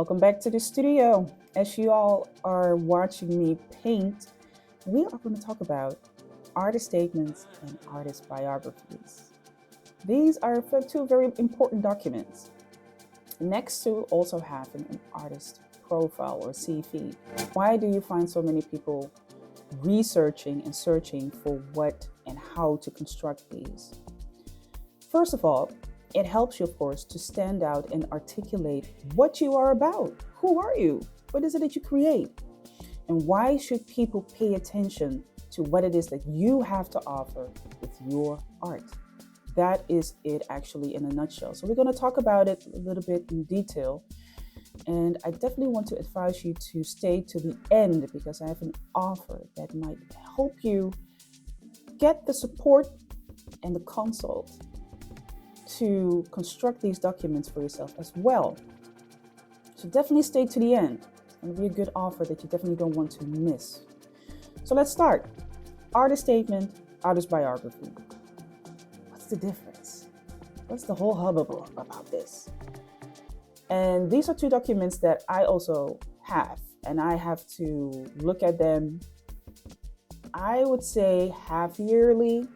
Welcome back to the studio. As you all are watching me paint, we are going to talk about artist statements and artist biographies. These are two very important documents next to also having an artist profile or CV. Why do you find so many people researching and searching for what and how to construct these? First of all, it helps you, of course, to stand out and articulate what you are about. Who are you? What is it that you create? And why should people pay attention to what it is that you have to offer with your art? That is it actually in a nutshell. So we're going to talk about it a little bit in detail. And I definitely want to advise you to stay to the end because I have an offer that might help you get the support and the consult to construct these documents for yourself as well. So definitely stay to the end. It's going to be a good offer that you definitely don't want to miss. So let's start. Artist statement, artist biography. What's the difference? What's the whole hubbub about this? And these are two documents that I also have, and I have to look at them, I would say half yearly.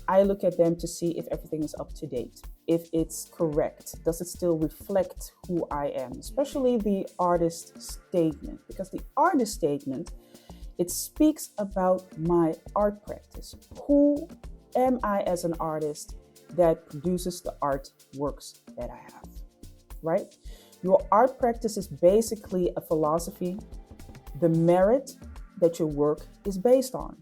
I look at them to see if everything is up to date, if it's correct. Does it still reflect who I am? Especially the artist statement, because the artist statement, it speaks about my art practice. Who am I as an artist that produces the artworks that I have, right? Your art practice is basically a philosophy, the merit that your work is based on.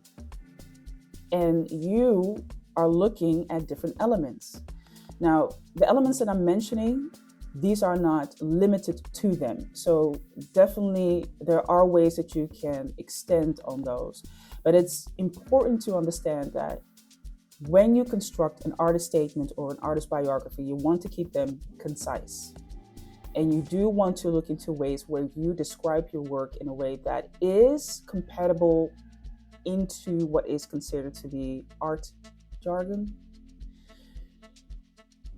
And you are looking at different elements. Now, the elements that I'm mentioning, these are not limited to them. So definitely there are ways that you can extend on those. But it's important to understand that when you construct an artist statement or an artist biography, you want to keep them concise. And you do want to look into ways where you describe your work in a way that is compatible into what is considered to be art jargon.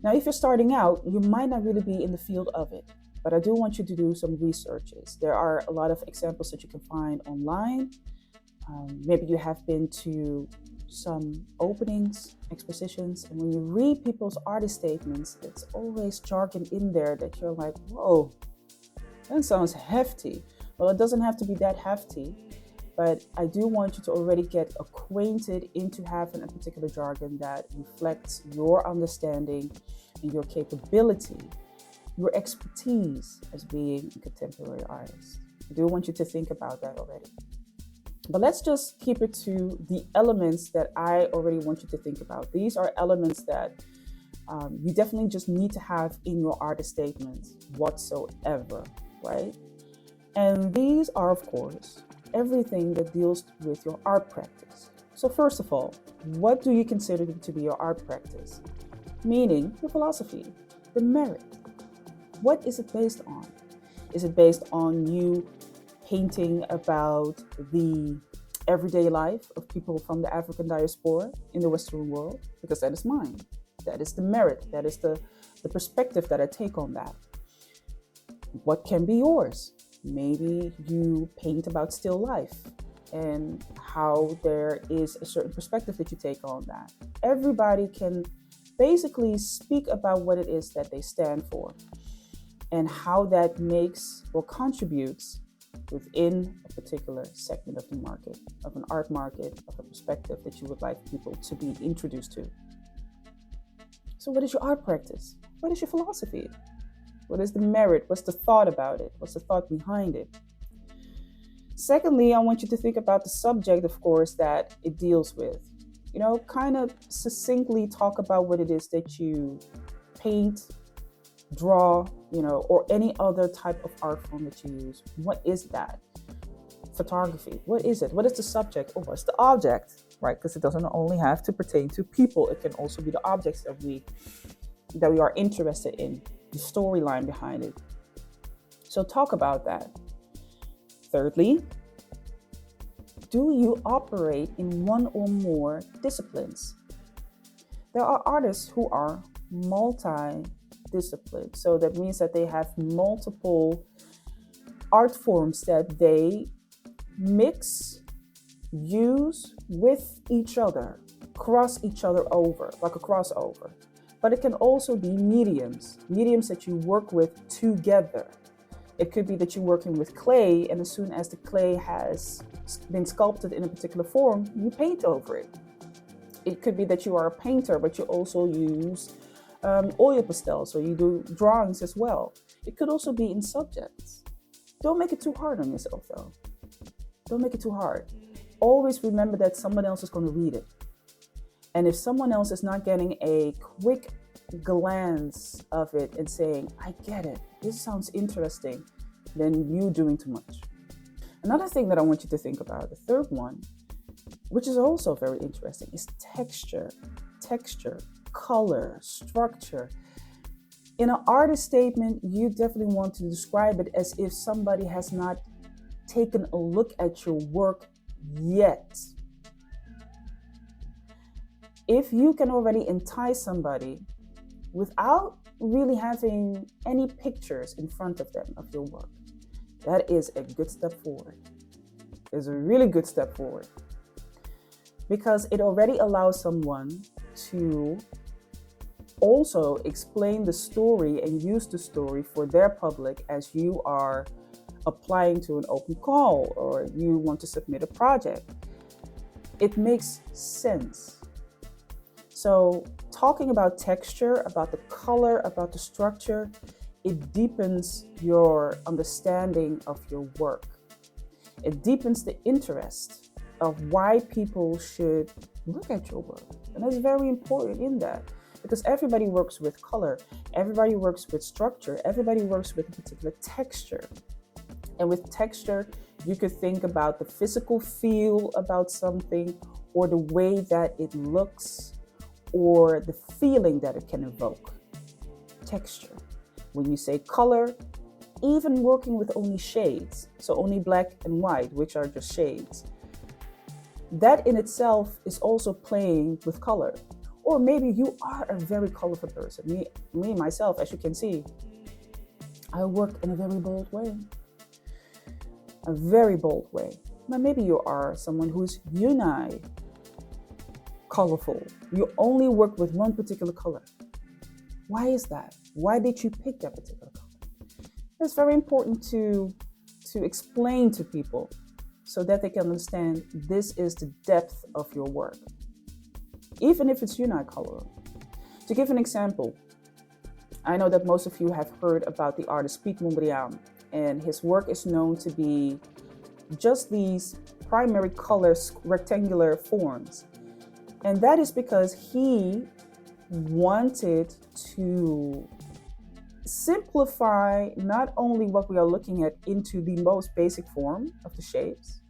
Now, if you're starting out, you might not really be in the field of it, but I do want you to do some researches. There are a lot of examples that you can find online. Maybe you have been to some openings, expositions, and when you read people's artist statements, it's always jargon in there that you're like, whoa, that sounds hefty. Well, it doesn't have to be that hefty. But I do want you to already get acquainted into having a particular jargon that reflects your understanding and your capability, your expertise as being a contemporary artist. I do want you to think about that already. But let's just keep it to the elements that I already want you to think about. These are elements that you definitely just need to have in your artist statements whatsoever, right? And these are, of course, everything that deals with your art practice. So first of all, what do you consider to be your art practice? Meaning your philosophy, the merit. What is it based on? Is it based on you painting about the everyday life of people from the African diaspora in the Western world? Because that is mine. That is the merit. That is the perspective that I take on that. What can be yours? Maybe you paint about still life and how there is a certain perspective that you take on that. Everybody can basically speak about what it is that they stand for and how that makes or contributes within a particular segment of the market, of an art market, of a perspective that you would like people to be introduced to. So what is your art practice? What is your philosophy? What is the merit? What's the thought about it? What's the thought behind it? Secondly, I want you to think about the subject, of course, that it deals with. You know, kind of succinctly talk about what it is that you paint, draw, or any other type of art form that you use. What is that? Photography. What is it? What is the subject? Oh, what's the object? Right? Because it doesn't only have to pertain to people. It can also be the objects that we are interested in. The storyline behind it. So talk about that. Thirdly, do you operate in one or more disciplines? There are artists who are multi discipline. So that means that they have multiple art forms that they mix, use with each other, cross each other over, like a crossover. But it can also be mediums that you work with together. It could be that you're working with clay, and as soon as the clay has been sculpted in a particular form, you paint over it. It could be that you are a painter, but you also use oil pastels, so you do drawings as well. It could also be in subjects. Don't make it too hard on yourself, though. Don't make it too hard. Always remember that someone else is going to read it. And if someone else is not getting a quick glance of it and saying, I get it, this sounds interesting, then you're doing too much. Another thing that I want you to think about, the third one, which is also very interesting, is texture. Texture, color, structure. In an artist statement, you definitely want to describe it as if somebody has not taken a look at your work yet. If you can already entice somebody without really having any pictures in front of them of your work, that is a good step forward. It's a really good step forward, because it already allows someone to also explain the story and use the story for their public as you are applying to an open call or you want to submit a project. It makes sense. So talking about texture, about the color, about the structure, it deepens your understanding of your work. It deepens the interest of why people should look at your work. And that's very important in that, because everybody works with color, everybody works with structure, everybody works with a particular texture. And with texture, you could think about the physical feel about something, or the way that it looks, or the feeling that it can evoke. Texture. When you say color, even working with only shades, so only black and white, which are just shades, that in itself is also playing with color. Or maybe you are a very colorful person. Me myself, as you can see, I work in a very bold way. A very bold way. Now maybe you are someone who's colorful. You only work with one particular color. Why is that? Why did you pick that particular color? It's very important to explain to people so that they can understand this is the depth of your work, even if it's unicolor. To give an example, I know that most of you have heard about the artist Piet Mondriaan, and his work is known to be just these primary colors, rectangular forms. And that is because he wanted to simplify not only what we are looking at into the most basic form of the shapes,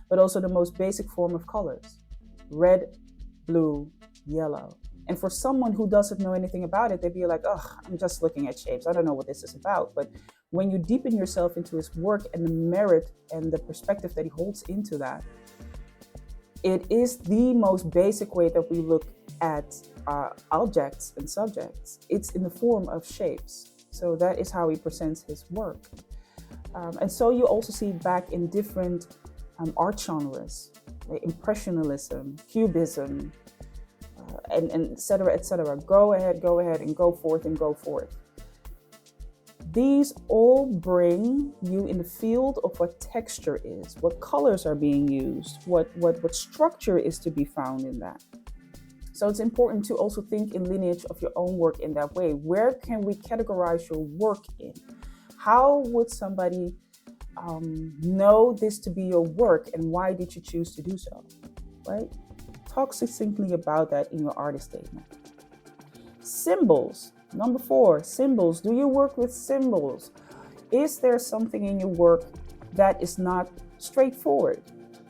but also the most basic form of colors: red, blue, yellow. And for someone who doesn't know anything about it, they'd be like, oh, I'm just looking at shapes. I don't know what this is about. But when you deepen yourself into his work and the merit and the perspective that he holds into that, it is the most basic way that we look at objects and subjects. It's in the form of shapes. So that is how he presents his work. And so you also see back in different art genres, like Impressionism, Cubism, and et cetera, et cetera. Go ahead, and go forth. These all bring you in the field of what texture is, what colors are being used, what structure is to be found in that. So it's important to also think in lineage of your own work in that way. Where can we categorize your work in? How would somebody know this to be your work, and why did you choose to do so, right? Talk succinctly about that in your artist statement. Symbols. Number 4, symbols. Do you work with symbols? Is there something in your work that is not straightforward?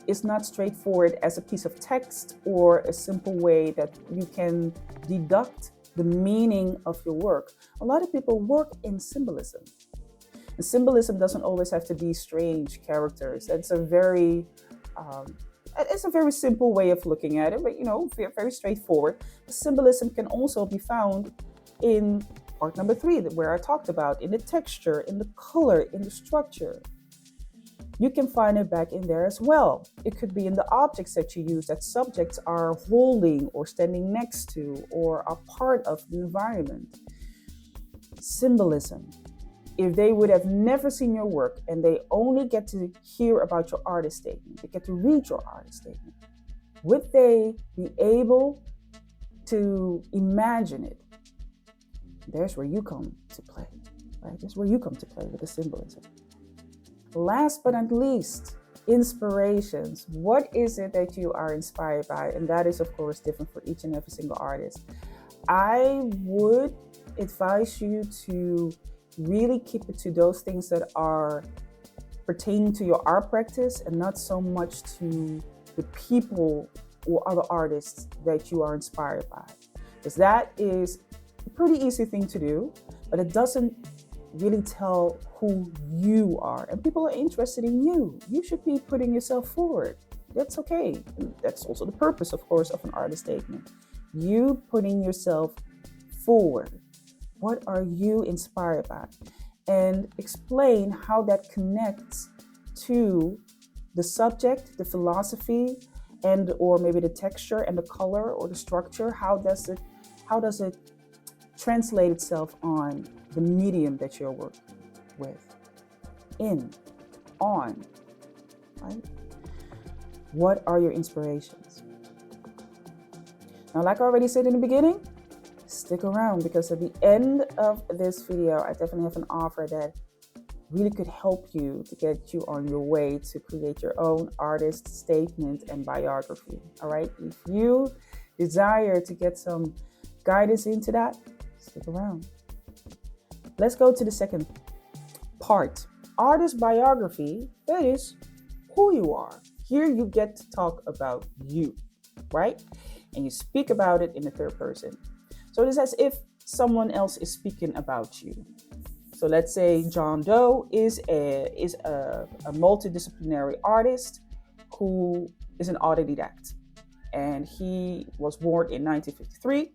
It's not straightforward as a piece of text or a simple way that you can deduct the meaning of your work. A lot of people work in symbolism. And symbolism doesn't always have to be strange characters. It's a very simple way of looking at it, but very straightforward. Symbolism can also be found in part number 3, where I talked about in the texture, in the color, in the structure. You can find it back in there as well. It could be in the objects that you use that subjects are holding or standing next to or are part of the environment. Symbolism. If they would have never seen your work and they only get to hear about your artist statement, they get to read your artist statement, would they be able to imagine it? There's where you come to play, right? That's where you come to play with the symbolism. Last but not least, inspirations. What is it that you are inspired by? And that is, of course, different for each and every single artist. I would advise you to really keep it to those things that are pertaining to your art practice and not so much to the people or other artists that you are inspired by. Because that is a pretty easy thing to do, but it doesn't really tell who you are. And people are interested in you. You should be putting yourself forward. That's okay. And that's also the purpose, of course, of an artist statement. You putting yourself forward. What are you inspired by? And explain how that connects to the subject, the philosophy, and or maybe the texture and the color or the structure. How does it translate itself on the medium that you're working with? On, right? What are your inspirations? Now, like I already said in the beginning, stick around, because at the end of this video, I definitely have an offer that really could help you to get you on your way to create your own artist statement and biography. All right. If you desire to get some guidance into that, stick around. Let's go to the second part. Artist biography, that is who you are. Here you get to talk about you, right? And you speak about it in the third person. So it is as if someone else is speaking about you. So let's say John Doe is a multidisciplinary artist who is an autodidact. And he was born in 1953,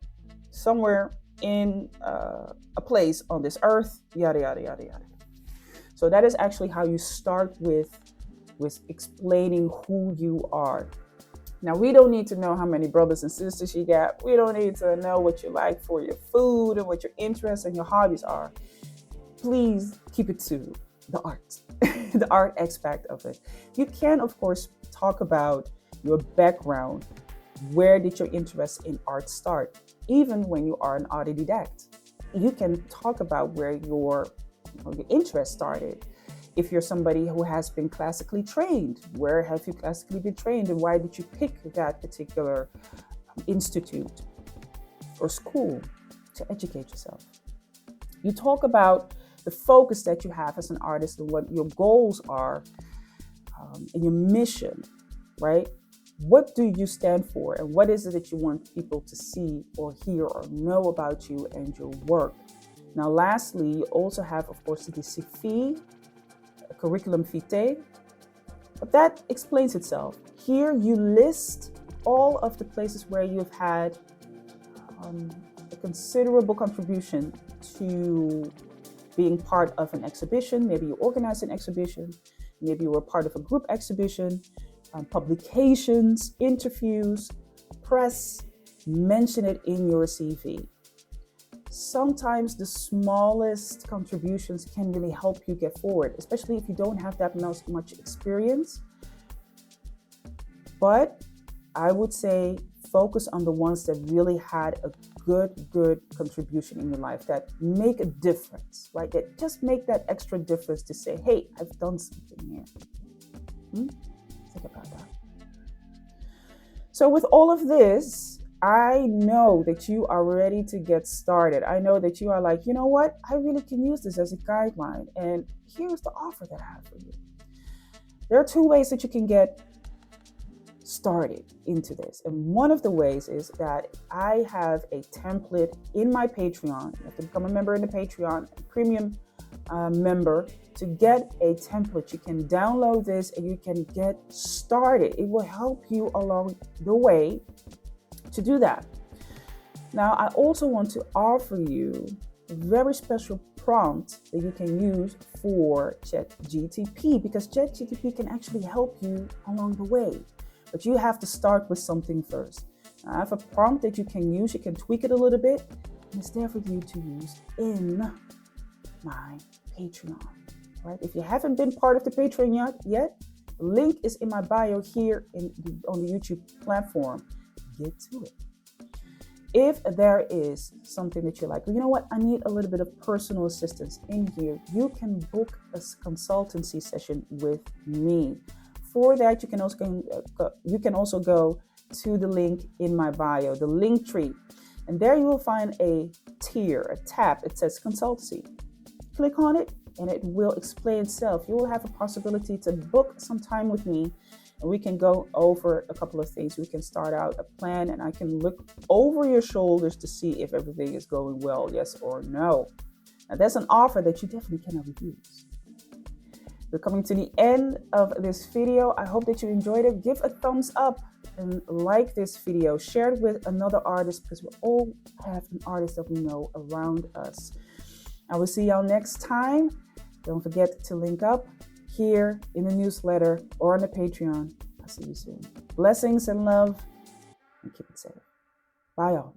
somewhere in a place on this earth, yada, yada, yada, yada. So that is actually how you start with explaining who you are. Now, we don't need to know how many brothers and sisters you got. We don't need to know what you like for your food and what your interests and your hobbies are. Please keep it to the art, the art aspect of it. You can, of course, talk about your background. Where did your interest in art start? Even when you are an autodidact, you can talk about where your interest started. If you're somebody who has been classically trained, where have you classically been trained and why did you pick that particular institute or school to educate yourself? You talk about the focus that you have as an artist and what your goals are and your mission, right? What do you stand for and what is it that you want people to see or hear or know about you and your work? Now, lastly, you also have, of course, the CFI, curriculum vitae, but that explains itself. Here you list all of the places where you've had a considerable contribution to being part of an exhibition. Maybe you organized an exhibition, maybe you were part of a group exhibition, publications, interviews, press. Mention it in your CV. Sometimes the smallest contributions can really help you get forward, especially if you don't have that much experience. But I would say focus on the ones that really had a good contribution in your life, that make a difference, right? That just make that extra difference to say, hey, I've done something here. Think about that. So with all of this, I know that you are ready to get started. I know that you are like, you know what? I really can use this as a guideline. And here's the offer that I have for you. There are 2 ways that you can get started into this. And one of the ways is that I have a template in my Patreon. You have to become a member in the Patreon, a premium member, to get a template. You can download this and you can get started. It will help you along the way to do that. Now, I also want to offer you very special prompt that you can use for ChatGTP, because ChatGTP can actually help you along the way. But you have to start with something first. I have a prompt that you can use. You can tweak it a little bit, and it's there for you to use in my Patreon. Right? If you haven't been part of the Patreon yet, the link is in my bio here on the YouTube platform. Get to it. If there is something that you're like, well, you know what, I need a little bit of personal assistance in here, you can book a consultancy session with me. For that, you can also go to the link in my bio, the link tree, and there you will find a tab. It says consultancy. Click on it, and it will explain itself. You will have a possibility to book some time with me, and we can go over a couple of things. We can start out a plan, and I can look over your shoulders to see if everything is going well, yes or no. Now, that's an offer that you definitely cannot refuse. We're coming to the end of this video. I hope that you enjoyed it. Give a thumbs up and like this video. Share it with another artist, because we all have an artist that we know around us. I will see y'all next time. Don't forget to link up here in the newsletter or on the Patreon. I'll see you soon. Blessings and love, and keep it safe. Bye, y'all.